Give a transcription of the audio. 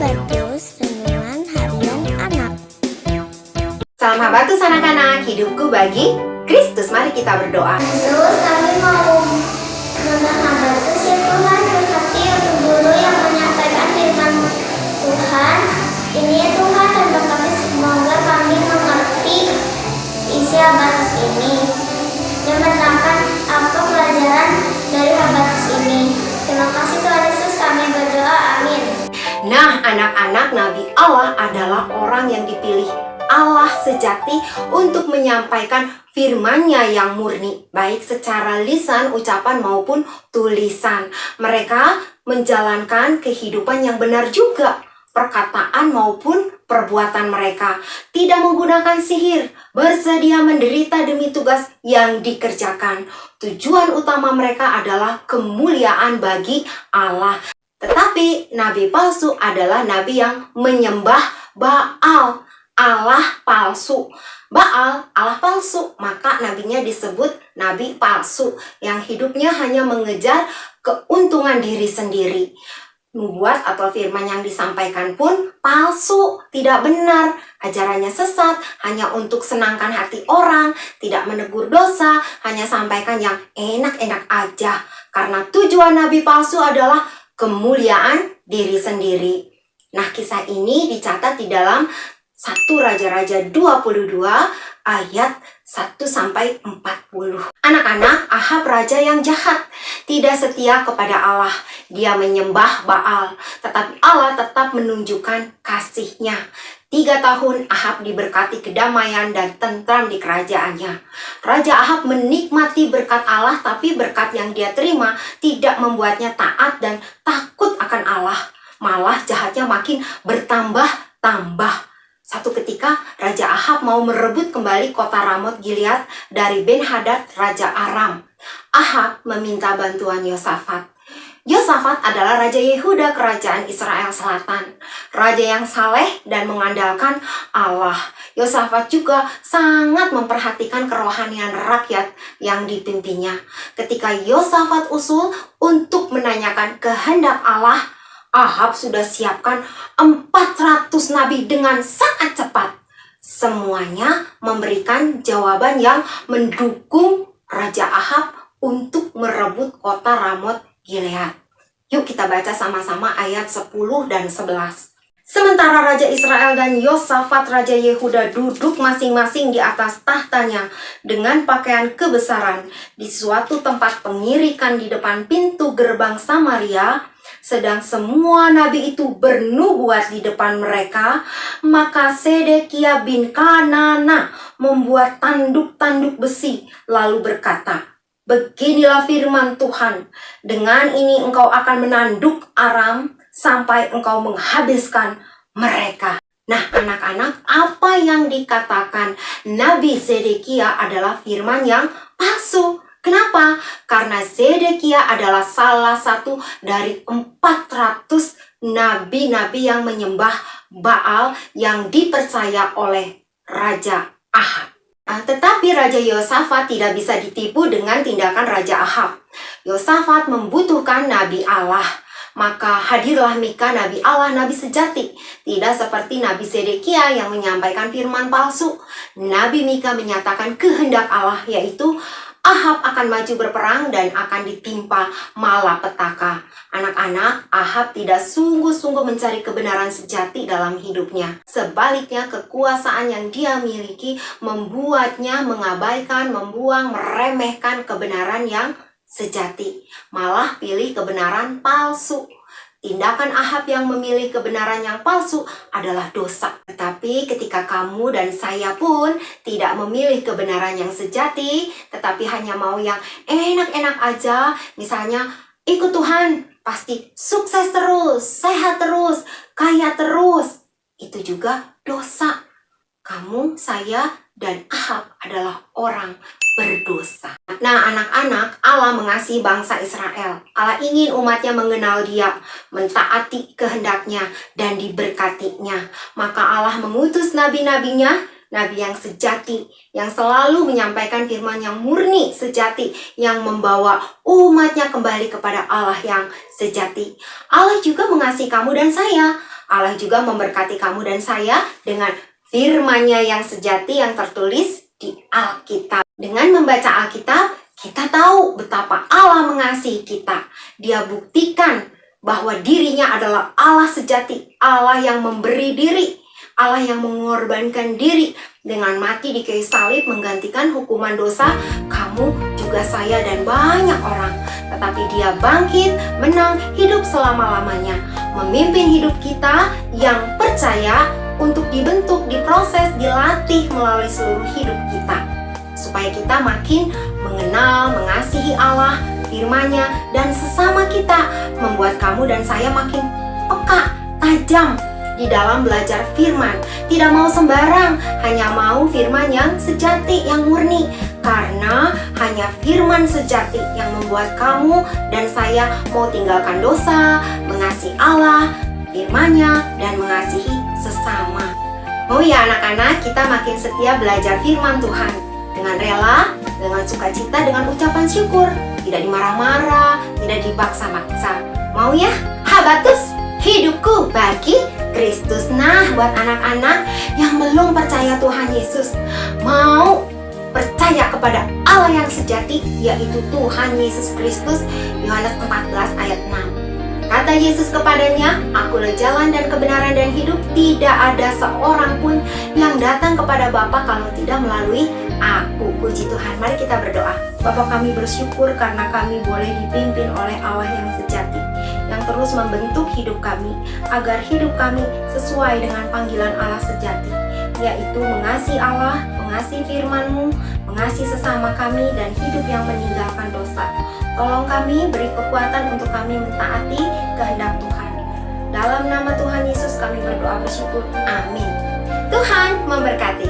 Habatus Renungan Harian Anak. Salam Habatus anak-anak, hidupku bagi Kristus. Mari kita berdoa. Terus kami mau mendengar Habatus ya Tuhan, seperti untuk guru yang menyampaikan firman Tuhan. Ini ya Tuhan, dan kami semoga kami mengerti isi Habatus ini dan menangkap apa pelajaran dari Habatus ini. Terima kasih Tuhan Yesus, kami berdoa, amin. Nah, anak-anak, Nabi Allah adalah orang yang dipilih Allah sejati untuk menyampaikan firman-Nya yang murni, baik secara lisan, ucapan maupun tulisan. Mereka menjalankan kehidupan yang benar juga, perkataan maupun perbuatan mereka. Tidak menggunakan sihir, bersedia menderita demi tugas yang dikerjakan. Tujuan utama mereka adalah kemuliaan bagi Allah. Tetapi nabi palsu adalah nabi yang menyembah Baal, Allah palsu. Baal, Allah palsu, maka nabinya disebut nabi palsu yang hidupnya hanya mengejar keuntungan diri sendiri. Nubuat atau firman yang disampaikan pun palsu, tidak benar. Ajarannya sesat, hanya untuk senangkan hati orang, tidak menegur dosa, hanya sampaikan yang enak-enak aja. Karena tujuan nabi palsu adalah kemuliaan diri sendiri. Nah, kisah ini dicatat di dalam 1 Raja-Raja 22 ayat 1-40. Anak-anak, Ahab raja yang jahat, tidak setia kepada Allah. Dia menyembah Baal, tetapi Allah tetap menunjukkan kasih-Nya. 3 tahun Ahab diberkati kedamaian dan tentram di kerajaannya. Raja Ahab menikmati berkat Allah, tapi berkat yang dia terima tidak membuatnya taat dan takut akan Allah. Malah jahatnya makin bertambah-tambah. Satu ketika Raja Ahab mau merebut kembali kota Ramot Gilead dari Ben-Hadad Raja Aram. Ahab meminta bantuan Yosafat. Yosafat adalah Raja Yehuda kerajaan Israel Selatan. Raja yang saleh dan mengandalkan Allah. Yosafat juga sangat memperhatikan kerohanian rakyat yang dipimpinnya. Ketika Yosafat usul untuk menanyakan kehendak Allah, Ahab sudah siapkan 400 nabi dengan sangat cepat. Semuanya memberikan jawaban yang mendukung Raja Ahab untuk merebut kota Ramot Gilead. Yuk kita baca sama-sama ayat 10 dan 11. Sementara Raja Israel dan Yosafat Raja Yehuda duduk masing-masing di atas tahtanya dengan pakaian kebesaran di suatu tempat pengirikan di depan pintu gerbang Samaria, sedang semua nabi itu bernubuat di depan mereka, maka Sedekia bin Kanana membuat tanduk-tanduk besi lalu berkata, "Beginilah firman Tuhan, dengan ini engkau akan menanduk Aram sampai engkau menghabiskan mereka." Nah, anak-anak, apa yang dikatakan Nabi Zedekia adalah firman yang palsu. Kenapa? Karena Zedekia adalah salah satu dari 400 nabi-nabi yang menyembah Baal yang dipercaya oleh Raja Ahab. Tetapi Raja Yosafat tidak bisa ditipu dengan tindakan Raja Ahab. Yosafat membutuhkan Nabi Allah. Maka hadirlah Mika, Nabi Allah, Nabi sejati. Tidak seperti Nabi Zedekia yang menyampaikan firman palsu. Nabi Mika menyatakan kehendak Allah, yaitu Ahab akan maju berperang dan akan ditimpa malapetaka. Anak-anak, Ahab tidak sungguh-sungguh mencari kebenaran sejati dalam hidupnya. Sebaliknya, kekuasaan yang dia miliki membuatnya mengabaikan, membuang, meremehkan kebenaran yang sejati. Malah pilih kebenaran palsu. Tindakan Ahab yang memilih kebenaran yang palsu adalah dosa. Tetapi ketika kamu dan saya pun tidak memilih kebenaran yang sejati, tetapi hanya mau yang enak-enak aja, misalnya ikut Tuhan, pasti sukses terus, sehat terus, kaya terus, itu juga dosa. Kamu, saya, dan Ahab adalah orang berdosa. Nah, anak-anak, Allah mengasihi bangsa Israel. Allah ingin umatnya mengenal Dia, mentaati kehendaknya, dan diberkatinya. Maka Allah mengutus nabi-nabinya, nabi yang sejati, yang selalu menyampaikan firman yang murni, sejati, yang membawa umatnya kembali kepada Allah yang sejati. Allah juga mengasihi kamu dan saya. Allah juga memberkati kamu dan saya dengan firman-Nya yang sejati yang tertulis di Alkitab. Dengan membaca Alkitab, kita tahu betapa Allah mengasihi kita. Dia buktikan bahwa dirinya adalah Allah sejati, Allah yang memberi diri, Allah yang mengorbankan diri dengan mati di kayu salib menggantikan hukuman dosa kamu, juga saya, dan banyak orang. Tetapi Dia bangkit, menang, hidup selama-lamanya, memimpin hidup kita yang percaya untuk dibentuk, diproses, dilatih melalui seluruh hidup kita, supaya kita makin mengenal, mengasihi Allah, firman-Nya, dan sesama kita, membuat kamu dan saya makin peka, tajam di dalam belajar firman. Tidak mau sembarang, hanya mau firman yang sejati, yang murni. Karena hanya firman sejati yang membuat kamu dan saya mau tinggalkan dosa, mengasihi Allah, firman-Nya, dan mengasihi sesama. Mau ya anak-anak, kita makin setia belajar firman Tuhan dengan rela, dengan sukacita, dengan ucapan syukur, tidak dimarah-marah, tidak dipaksa-paksa. Mau ya? Habatus, hidupku bagi Kristus. Nah, buat anak-anak yang belum percaya Tuhan Yesus, mau percaya kepada Allah yang sejati, yaitu Tuhan Yesus Kristus, Yohanes 14 ayat 6. Kata Yesus kepadanya, "Akulah jalan dan kebenaran dan hidup, tidak ada seorang pun yang datang kepada Bapa kalau tidak melalui Aku." Puji Tuhan, mari kita berdoa. Bapa, kami bersyukur karena kami boleh dipimpin oleh Allah yang sejati, yang terus membentuk hidup kami, agar hidup kami sesuai dengan panggilan Allah sejati, yaitu mengasihi Allah, mengasihi firman-Mu, mengasihi sesama kami, dan hidup yang meninggalkan dosa. Tolong kami, beri kekuatan untuk kami mentaati kehendak Tuhan. Dalam nama Tuhan Yesus kami berdoa bersyukur. Amin. Tuhan memberkati.